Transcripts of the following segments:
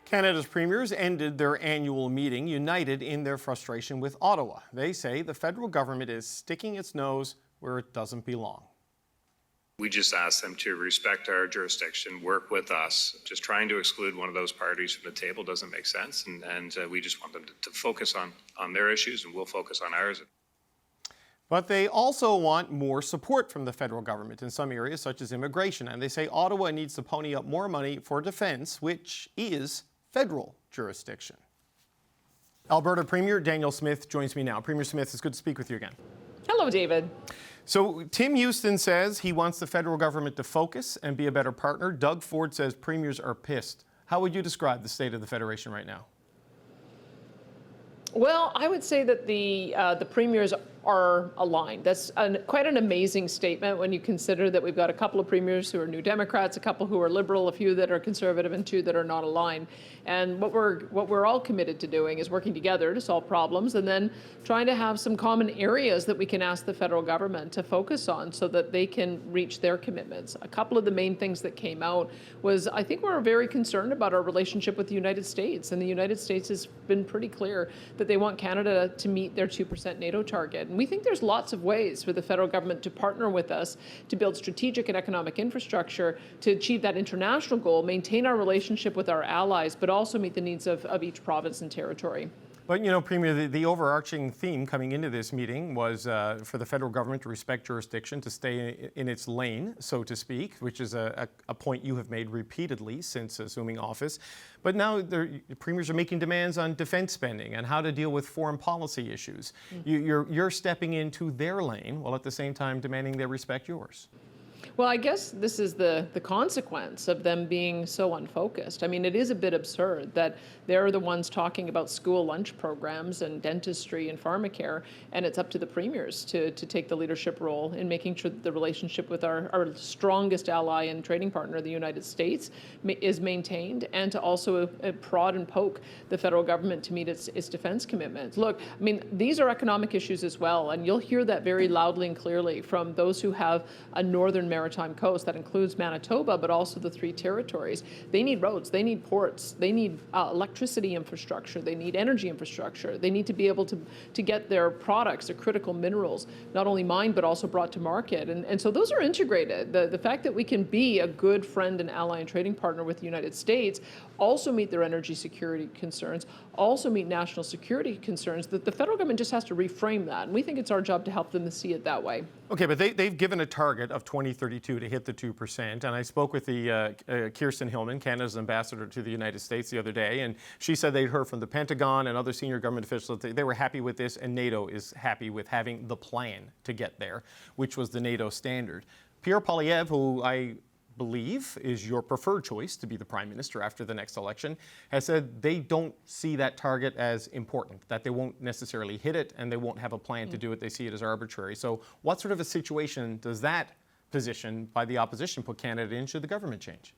Canada's premiers ended their annual meeting united in their frustration with Ottawa. They say the federal government is sticking its nose where it doesn't belong. We just asked them to respect our jurisdiction, work with us. Just trying to exclude one of those parties from the table doesn't make sense, and we just want them to focus on their issues, and we'll focus on ours. But they also want more support from the federal government in some areas, such as immigration. And they say Ottawa needs to pony up more money for defence, which is federal jurisdiction. Alberta Premier Danielle Smith joins me now. Premier Smith, it's good to speak with you again. Hello, David. So Tim Houston says he wants the federal government to focus and be a better partner. Doug Ford says premiers are pissed. How would you describe the state of the Federation right now? Well, I would say that the premiers are aligned. That's quite an amazing statement when you consider that we've got a couple of premiers who are New Democrats, a couple who are Liberal, a few that are Conservative, and two that are not aligned. And what we're all committed to doing is working together to solve problems, and then trying to have some common areas that we can ask the federal government to focus on so that they can reach their commitments. A couple of the main things that came out was, I think we're very concerned about our relationship with the United States, and the United States has been pretty clear that they want Canada to meet their 2% NATO target. And we think there's lots of ways for the federal government to partner with us to build strategic and economic infrastructure to achieve that international goal, maintain our relationship with our allies, but also meet the needs of each province and territory. But, you know, Premier, the overarching theme coming into this meeting was for the federal government to respect jurisdiction, to stay in its lane, so to speak, which is a point you have made repeatedly since assuming office. But now the premiers are making demands on defense spending and how to deal with foreign policy issues. You're stepping into their lane while at the same time demanding they respect yours. Well, I guess this is the consequence of them being so unfocused. I mean, it is a bit absurd that they're the ones talking about school lunch programs and dentistry and pharmacare, and it's up to the premiers to take the leadership role in making sure that the relationship with our strongest ally and trading partner, the United States, is maintained, and to also prod and poke the federal government to meet its defense commitments. Look, I mean, these are economic issues as well, and you'll hear that very loudly and clearly from those who have a northern maritime coast that includes Manitoba, but also the three territories. They need roads, they need ports, they need electricity infrastructure, they need energy infrastructure, they need to be able to get their products, their critical minerals, not only mined but also brought to market. And so those are integrated. The fact that we can be a good friend and ally and trading partner with the United States, also meet their energy security concerns, also meet national security concerns, that the federal government just has to reframe that. And we think it's our job to help them to see it that way. Okay, but they've given a target of 2032 to hit the 2%. And I spoke with the Kirsten Hillman, Canada's ambassador to the United States, the other day, and she said they'd heard from the Pentagon and other senior government officials that they were happy with this, and NATO is happy with having the plan to get there, which was the NATO standard. Pierre Poilievre, who I believe is your preferred choice to be the Prime Minister after the next election, has said they don't see that target as important, that they won't necessarily hit it and they won't have a plan to do it. They see it as arbitrary. So what sort of a situation does that position by the opposition put Canada in should the government change?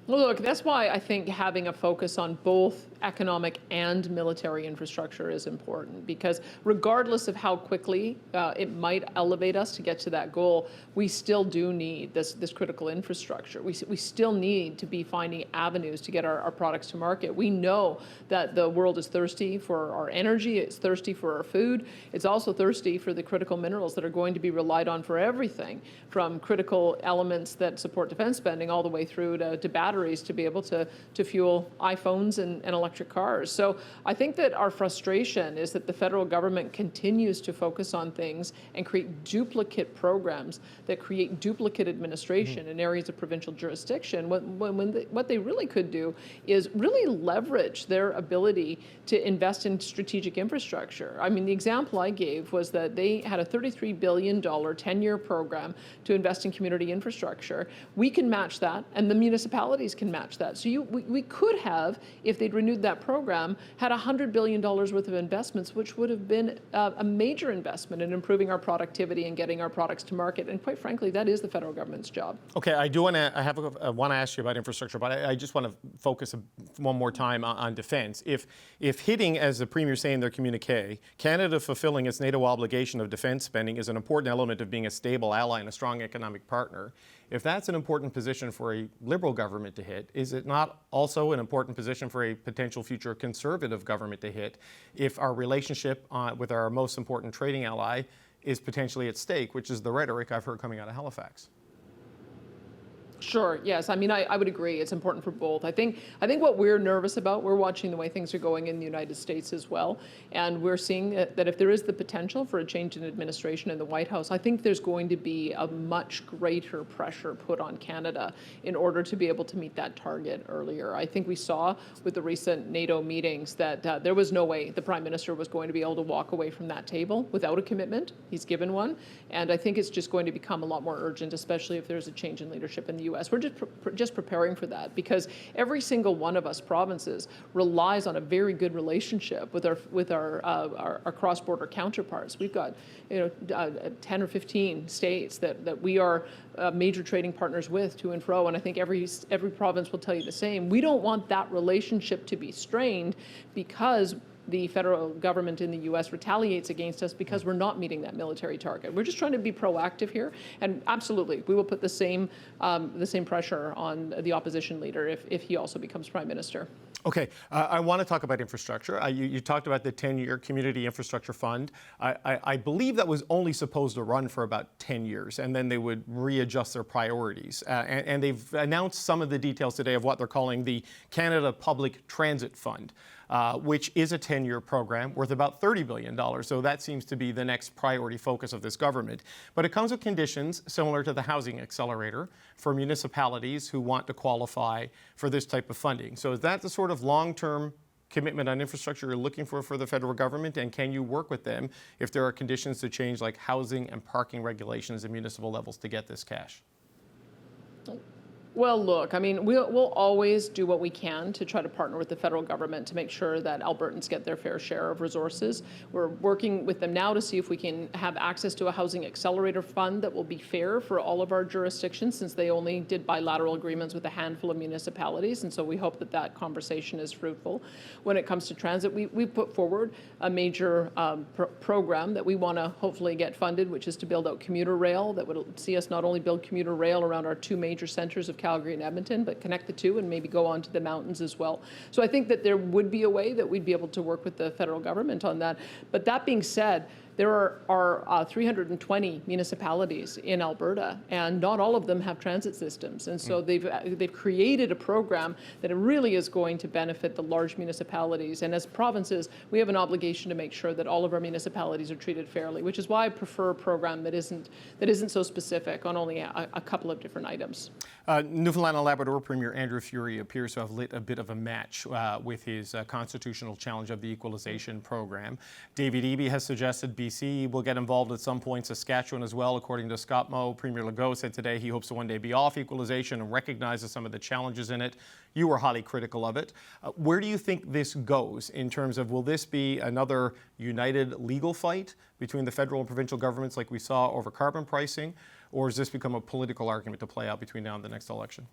Well, look, that's why I think having a focus on both economic and military infrastructure is important, because regardless of how quickly it might elevate us to get to that goal, we still do need this critical infrastructure. We still need to be finding avenues to get our products to market. We know that the world is thirsty for our energy, it's thirsty for our food, it's also thirsty for the critical minerals that are going to be relied on for everything, from critical elements that support defense spending all the way through to batteries to be able to fuel iPhones and electric cars. So I think that our frustration is that the federal government continues to focus on things and create duplicate programs that create duplicate administration in areas of provincial jurisdiction. What they really could do is really leverage their ability to invest in strategic infrastructure. I mean, the example I gave was that they had a $33 billion 10-year program to invest in community infrastructure. We can match that, and the municipalities can match that. So we could have, if they'd renewed that program, had $100 billion worth of investments, which would have been a major investment in improving our productivity and getting our products to market. And quite frankly, that is the federal government's job. Okay, I want to ask you about infrastructure, but I just want to focus one more time on defense. If hitting, as the Premier saying in their communique, Canada fulfilling its NATO obligation of defense spending is an important element of being a stable ally and a strong economic partner, If that's an important position for a Liberal government to hit, is it not also an important position for a potential future Conservative government to hit if our relationship with our most important trading ally is potentially at stake, which is the rhetoric I've heard coming out of Halifax? Sure. Yes. I mean, I would agree. It's important for both. I think what we're nervous about, we're watching the way things are going in the United States as well, and we're seeing that if there is the potential for a change in administration in the White House, I think there's going to be a much greater pressure put on Canada in order to be able to meet that target earlier. I think we saw with the recent NATO meetings that there was no way the Prime Minister was going to be able to walk away from that table without a commitment. He's given one, and I think it's just going to become a lot more urgent, especially if there's a change in leadership in the U.S. We're just preparing for that because every single one of us provinces relies on a very good relationship with our cross-border counterparts. We've got 10 or 15 states that we are major trading partners with to and fro, and I think every province will tell you the same. We don't want that relationship to be strained because the federal government in the U.S. retaliates against us because we're not meeting that military target. We're just trying to be proactive here, and absolutely, we will put the same pressure on the opposition leader if he also becomes Prime Minister. Okay, I want to talk about infrastructure. You talked about the 10-year Community Infrastructure Fund. I believe that was only supposed to run for about 10 years, and then they would readjust their priorities. And they've announced some of the details today of what they're calling the Canada Public Transit Fund, which is a 10-year program worth about $30 billion. So that seems to be the next priority focus of this government. But it comes with conditions similar to the Housing Accelerator for municipalities who want to qualify for this type of funding. So is that the sort of long-term commitment on infrastructure you're looking for the federal government? And can you work with them if there are conditions to change like housing and parking regulations at municipal levels to get this cash? Well, look, I mean, we'll always do what we can to try to partner with the federal government to make sure that Albertans get their fair share of resources. We're working with them now to see if we can have access to a housing accelerator fund that will be fair for all of our jurisdictions, since they only did bilateral agreements with a handful of municipalities. And so we hope that that conversation is fruitful. When it comes to transit, we put forward a major program that we want to hopefully get funded, which is to build out commuter rail that would see us not only build commuter rail around our two major centers of Calgary and Edmonton, but connect the two and maybe go on to the mountains as well. So I think that there would be a way that we'd be able to work with the federal government on that. But that being said, there are 320 municipalities in Alberta, and not all of them have transit systems. And so they've created a program that really is going to benefit the large municipalities. And as provinces, we have an obligation to make sure that all of our municipalities are treated fairly, which is why I prefer a program that isn't so specific on only a couple of different items. Newfoundland and Labrador Premier Andrew Furey appears to have lit a bit of a match with his constitutional challenge of the equalization program. David Eby has suggested BC will get involved at some point, Saskatchewan as well. According to Scott Moe, Premier Legault said today he hopes to one day be off equalization and recognizes some of the challenges in it. You were highly critical of it. Where do you think this goes in terms of, will this be another united legal fight between the federal and provincial governments like we saw over carbon pricing, or has this become a political argument to play out between now and the next election?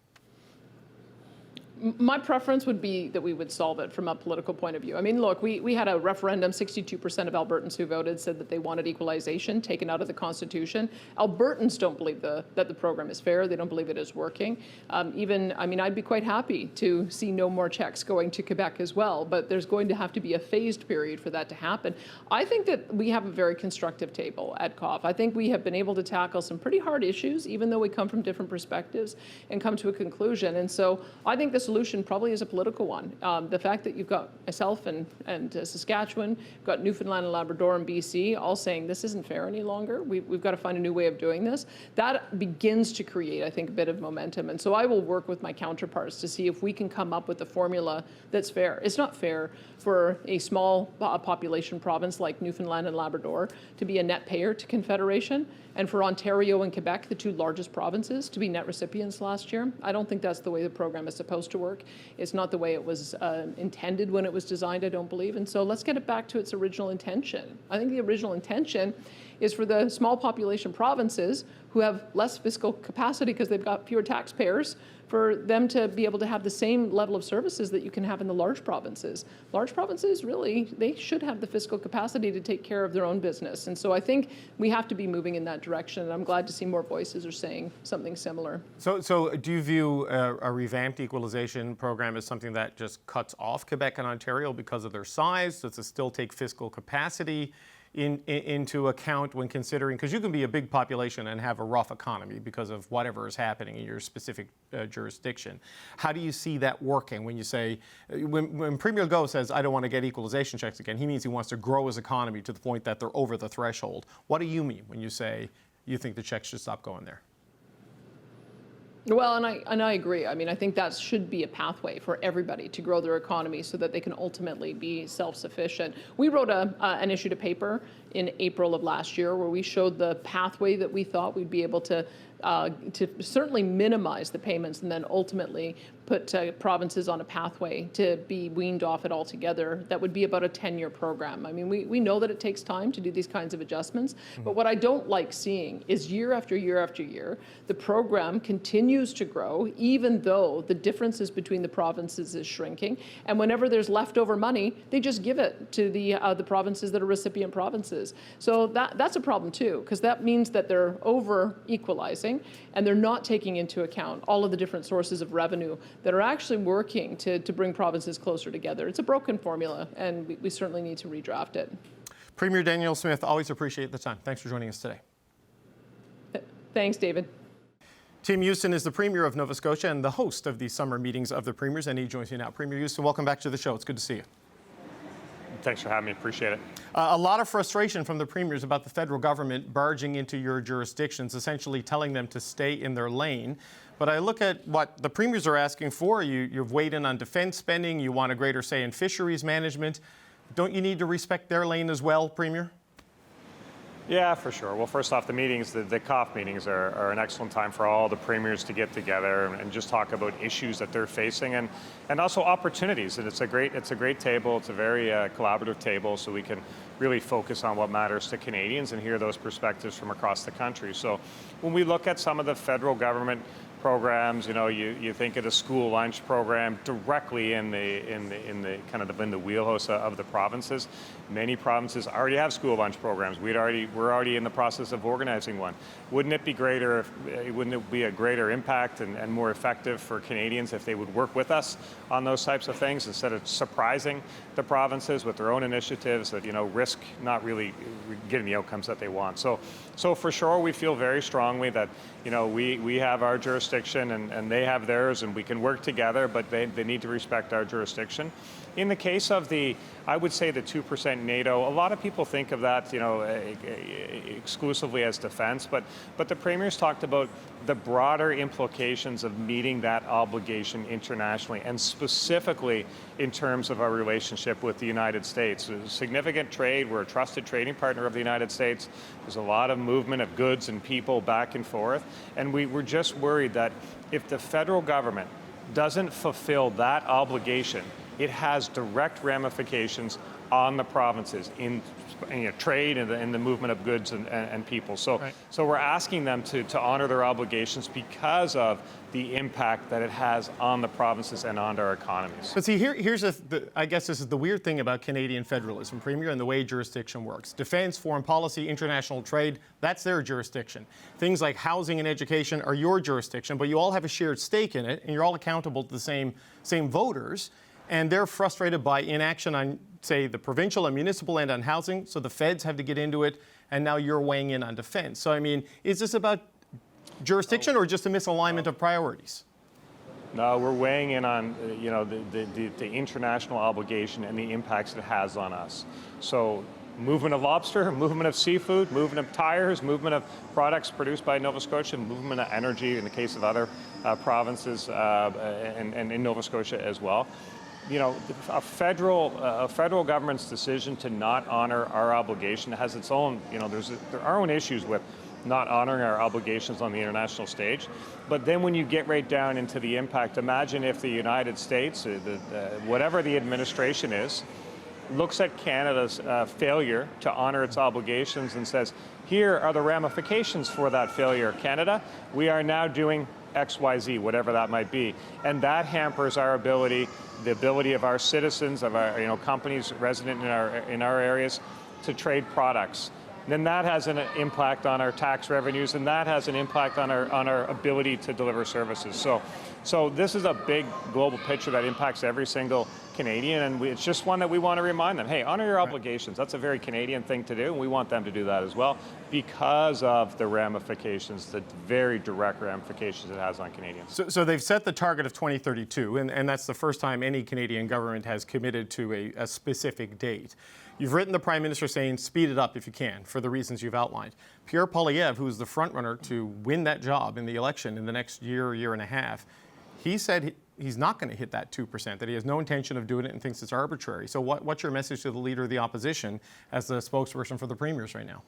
My preference would be that we would solve it from a political point of view. I mean, look, we had a referendum. 62% of Albertans who voted said that they wanted equalization taken out of the Constitution. Albertans don't believe that the program is fair. They don't believe it is working. I'd be quite happy to see no more checks going to Quebec as well, but there's going to have to be a phased period for that to happen. I think that we have a very constructive table at COF. I think we have been able to tackle some pretty hard issues, even though we come from different perspectives, and come to a conclusion. And so I think this solution probably is a political one. The fact that you've got myself and Saskatchewan, got Newfoundland and Labrador and BC all saying this isn't fair any longer. We've got to find a new way of doing this. That begins to create, I think, a bit of momentum. And so I will work with my counterparts to see if we can come up with a formula that's fair. It's not fair for a small population province like Newfoundland and Labrador to be a net payer to Confederation, and for Ontario and Quebec, the two largest provinces, to be net recipients last year. I don't think that's the way the program is supposed to work. It's not the way it was intended when it was designed, I don't believe. And so let's get it back to its original intention. I think the original intention is for the small population provinces who have less fiscal capacity because they've got fewer taxpayers, for them to be able to have the same level of services that you can have in the large provinces. Large provinces, really, they should have the fiscal capacity to take care of their own business. And so I think we have to be moving in that direction, and I'm glad to see more voices are saying something similar. So do you view a revamped equalization program as something that just cuts off Quebec and Ontario because of their size? Does it still take fiscal capacity into account when considering, because you can be a big population and have a rough economy because of whatever is happening in your specific jurisdiction. How do you see that working when you say, when Premier Go says, I don't want to get equalization checks again, he means he wants to grow his economy to the point that they're over the threshold. What do you mean when you say you think the checks should stop going there? Well, and I agree. I mean, I think that should be a pathway for everybody to grow their economy so that they can ultimately be self-sufficient. We wrote and issued a paper in April of last year where we showed the pathway that we thought we'd be able to certainly minimize the payments and then ultimately put provinces on a pathway to be weaned off it altogether. That would be about a 10-year program. I mean, we know that it takes time to do these kinds of adjustments, but what I don't like seeing is year after year after year, the program continues to grow even though the differences between the provinces is shrinking. And whenever there's leftover money, they just give it to the provinces that are recipient provinces. So that's a problem too, because that means that they're over-equalizing and they're not taking into account all of the different sources of revenue that are actually working to bring provinces closer together. It's a broken formula, and we certainly need to redraft it. Premier Danielle Smith, always appreciate the time. Thanks for joining us today. Thanks, David. Tim Houston is the Premier of Nova Scotia and the host of the summer meetings of the Premiers, and he joins me now. Premier Houston, welcome back to the show. It's good to see you. Thanks for having me. Appreciate it. A lot of frustration from the premiers about the federal government barging into your jurisdictions, essentially telling them to stay in their lane. But I look at what the premiers are asking for. You've weighed in on defense spending. You want a greater say in fisheries management. Don't you need to respect their lane as well, Premier? Yeah, for sure. Well, first off, the meetings, the COF meetings are an excellent time for all the premiers to get together and just talk about issues that they're facing and also opportunities. And it's a great table. It's a very collaborative table, so we can really focus on what matters to Canadians and hear those perspectives from across the country. So when we look at some of the federal government programs, you think of the school lunch program directly in the wheelhouse of the provinces. Many provinces already have school lunch programs. We're already in the process of organizing one. Wouldn't it be a greater impact and more effective for Canadians if they would work with us on those types of things instead of surprising the provinces with their own initiatives that risk not really getting the outcomes that they want. So for sure, we feel very strongly that we have our jurisdiction and they have theirs, and we can work together, but they need to respect our jurisdiction. In the case of I would say the 2% NATO, a lot of people think of that, exclusively as defense, but the premiers talked about the broader implications of meeting that obligation internationally, and specifically in terms of our relationship with the United States. There's significant trade. We're a trusted trading partner of the United States. There's a lot of movement of goods and people back and forth, and we were just worried that if the federal government doesn't fulfill that obligation, it has direct ramifications on the provinces in trade and in the movement of goods and people. So, right. So we're asking them to honor their obligations because of the impact that it has on the provinces and on our economies. But see, here's I guess this is the weird thing about Canadian federalism, Premier, and the way jurisdiction works. Defense, foreign policy, international trade, that's their jurisdiction. Things like housing and education are your jurisdiction, but you all have a shared stake in it, and you're all accountable to the same voters. And they're frustrated by inaction on, say, the provincial and municipal end on housing, so the feds have to get into it, and now you're weighing in on defense. So, I mean, is this about jurisdiction or just a misalignment of priorities? No, we're weighing in on the international obligation and the impacts it has on us. So movement of lobster, movement of seafood, movement of tires, movement of products produced by Nova Scotia, movement of energy in the case of other provinces and in Nova Scotia as well. A federal government's decision to not honor our obligation has its own, there are own issues with not honoring our obligations on the international stage. But then when you get right down into the impact, imagine if the United States, whatever the administration is, looks at Canada's failure to honor its obligations and says, here are the ramifications for that failure, Canada. We are now doing X, Y, Z, whatever that might be. And that hampers our ability, the ability of our citizens, of our companies resident in our areas to trade products. Then that has an impact on our tax revenues, and that has an impact on our ability to deliver services. So this is a big global picture that impacts every single Canadian, and it's just one that we want to remind them, hey, honor your obligations. That's a very Canadian thing to do, and we want them to do that as well because of the ramifications, the very direct ramifications it has on Canadians. So they've set the target of 2032, and that's the first time any Canadian government has committed to a specific date. You've written the Prime Minister saying, speed it up if you can, for the reasons you've outlined. Pierre Poilievre, who's the frontrunner to win that job in the election in the next year and a half, he said he's not going to hit that 2%, that he has no intention of doing it and thinks it's arbitrary. So what's your message to the Leader of the Opposition as the spokesperson for the Premiers right now?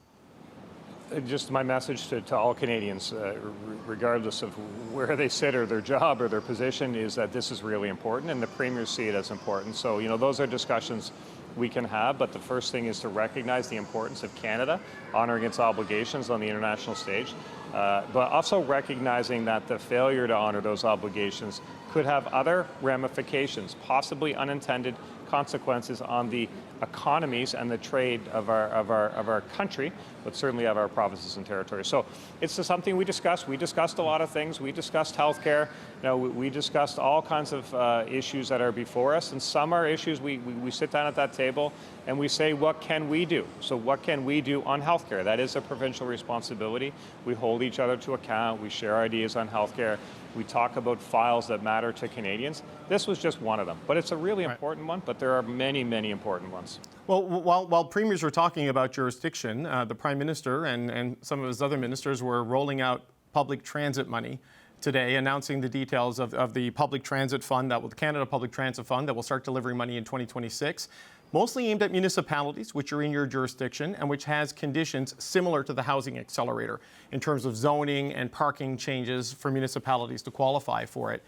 Just my message to all Canadians, regardless of where they sit or their job or their position, is that this is really important, and the Premiers see it as important. So, those are discussions we can have, but the first thing is to recognize the importance of Canada honoring its obligations on the international stage, but also recognizing that the failure to honor those obligations could have other ramifications, possibly unintended consequences on the economies and the trade of our country, but certainly of our provinces and territories. So it's just something we discussed. We discussed a lot of things. We discussed healthcare. We discussed all kinds of issues that are before us, and some are issues we sit down at that table and we say, what can we do? So what can we do on healthcare? That is a provincial responsibility. We hold each other to account. We share ideas on healthcare. We talk about files that matter to Canadians. This was just one of them, but it's a really important one, but there are many, many important ones. Well, while premiers were talking about jurisdiction, the Prime Minister and some of his other ministers were rolling out public transit money today, announcing the details of the public transit fund, the Canada Public Transit Fund, that will start delivering money in 2026, mostly aimed at municipalities, which are in your jurisdiction, and which has conditions similar to the Housing Accelerator in terms of zoning and parking changes for municipalities to qualify for it.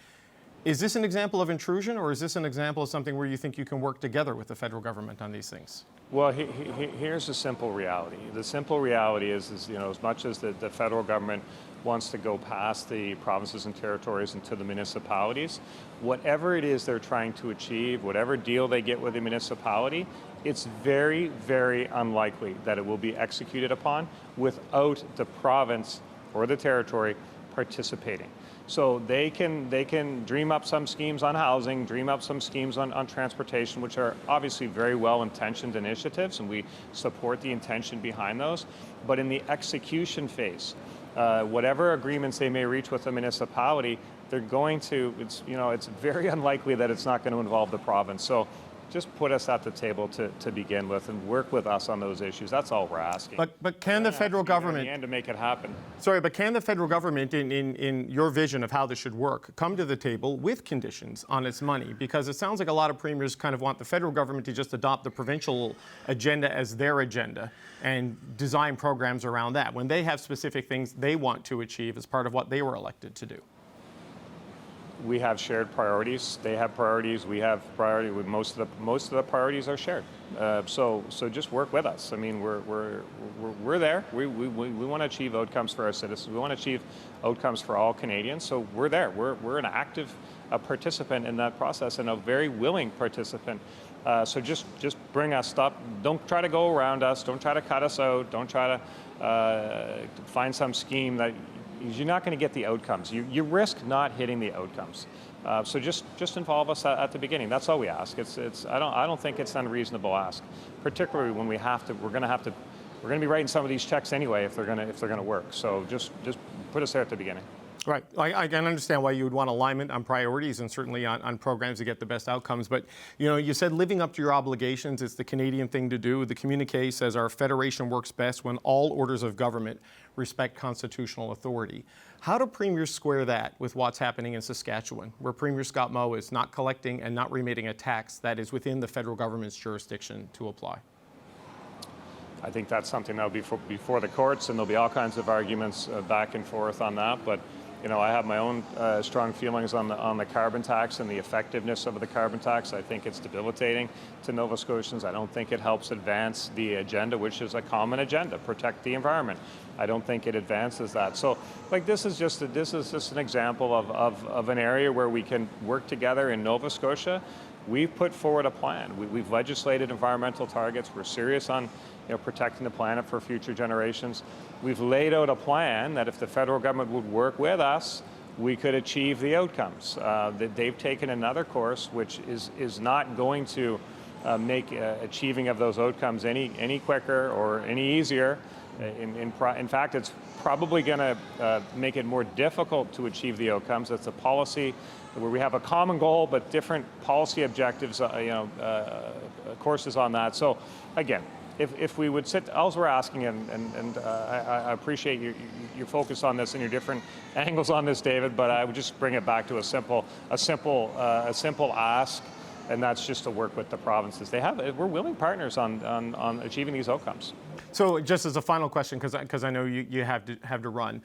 Is this an example of intrusion, or is this an example of something where you think you can work together with the federal government on these things? Well, here's the simple reality. The simple reality is as much as the federal government wants to go past the provinces and territories into the municipalities, whatever it is they're trying to achieve, whatever deal they get with the municipality, it's very, very unlikely that it will be executed upon without the province or the territory participating. So they can dream up some schemes on housing, dream up some schemes on transportation, which are obviously very well-intentioned initiatives, and we support the intention behind those. But in the execution phase, whatever agreements they may reach with the municipality, they're going to, it's very unlikely that it's not going to involve the province. So just put us at the table to begin with and work with us on those issues. That's all we're asking. But can the federal government, in the end, to make it happen? Sorry, but can the federal government, in your vision of how this should work, come to the table with conditions on its money? Because it sounds like a lot of premiers kind of want the federal government to just adopt the provincial agenda as their agenda and design programs around that, when they have specific things they want to achieve as part of what they were elected to do. We have shared priorities. They have priorities. We have priority. With most of the priorities are shared. So just work with us. I mean, we're there. We want to achieve outcomes for our citizens. We want to achieve outcomes for all Canadians. So we're there. We're an active participant in that process and a very willing participant. So just bring us. Stop. Don't try to go around us. Don't try to cut us out. Don't try to find some scheme that. You're not going to get the outcomes. You risk not hitting the outcomes. So just involve us at the beginning. That's all we ask. I don't think it's an unreasonable ask, particularly when we're going to be writing some of these checks anyway if they're going to work. So just put us there at the beginning. Right. I can understand why you would want alignment on priorities and certainly on programs to get the best outcomes. But, you said living up to your obligations is the Canadian thing to do. The communique says our federation works best when all orders of government respect constitutional authority. How do premiers square that with what's happening in Saskatchewan, where Premier Scott Moe is not collecting and not remitting a tax that is within the federal government's jurisdiction to apply? I think that's something that will be before the courts, and there'll be all kinds of arguments back and forth on that. But I have my own strong feelings on the carbon tax and the effectiveness of the carbon tax. I think it's debilitating to Nova Scotians. I don't think it helps advance the agenda, which is a common agenda, protect the environment. I don't think it advances that. So, this is just an example of an area where we can work together in Nova Scotia. We've put forward a plan. We've legislated environmental targets. We're serious on protecting the planet for future generations. We've laid out a plan that if the federal government would work with us, we could achieve the outcomes. That they've taken another course which is not going to make achieving of those outcomes any quicker or any easier. In fact, it's probably going to make it more difficult to achieve the outcomes. It's a policy where we have a common goal, but different policy objectives, courses on that. So, again, if we would sit, all we're asking, and I appreciate your focus on this and your different angles on this, David, but I would just bring it back to a simple ask, and that's just to work with the provinces. We're willing partners on achieving these outcomes. So just as a final question, because I know you have to run,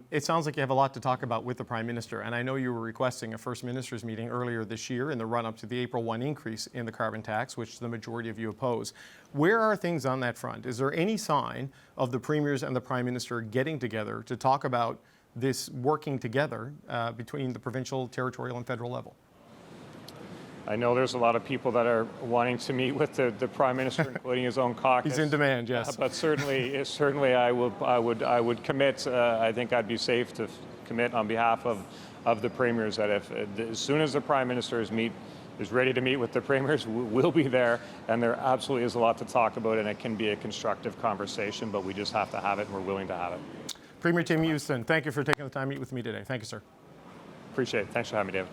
it sounds like you have a lot to talk about with the Prime Minister, and I know you were requesting a First Minister's meeting earlier this year in the run-up to the April 1 increase in the carbon tax, which the majority of you oppose. Where are things on that front? Is there any sign of the Premiers and the Prime Minister getting together to talk about this working together between the provincial, territorial, and federal level? I know there's a lot of people that are wanting to meet with the Prime Minister, including his own caucus. He's in demand, yes. But certainly, I would commit. I think I'd be safe to commit on behalf of the Premiers that as soon as the Prime Minister is ready to meet with the Premiers, we'll be there. And there absolutely is a lot to talk about, and it can be a constructive conversation. But we just have to have it, and we're willing to have it. Premier Tim Houston, thank you for taking the time to meet with me today. Thank you, sir. Appreciate it. Thanks for having me, David.